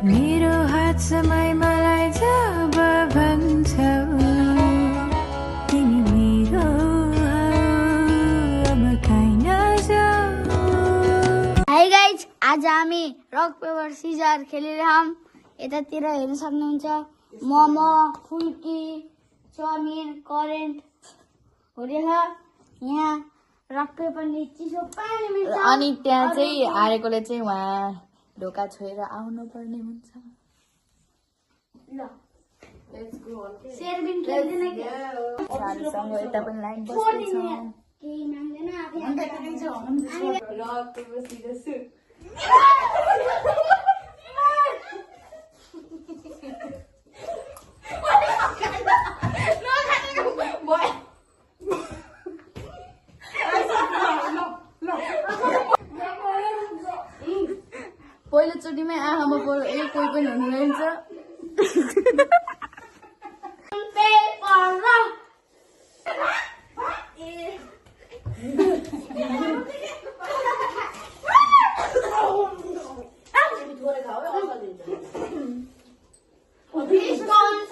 मेरो हात समय मलाई जब भन्छौ तिमी मेरो अब काहीँ नजाऊ। हाई गाइज, आज हामी रक पेपर सिजर खेलिरहौँ। यतातिर हेर्न सक्नुहुन्छ मोमो, फुल्की, चाउमिन, करेन्ट हुँदैछ। यहाँ रक पेपरले चिसो पानी मिल्छ अनि त्यहाँ चाहिँ हारेकोले चाहिँ उहाँ ढोका छोएर आउनु पर्ने हुन्छ। ल शेरबिन खेल्दैन के सालसँग यता पनि लाइन बस्दैछ। केही माग्दैन पहिलोचोटिमै आँखामा कोही पनि हुनु रहन्छ। Please don't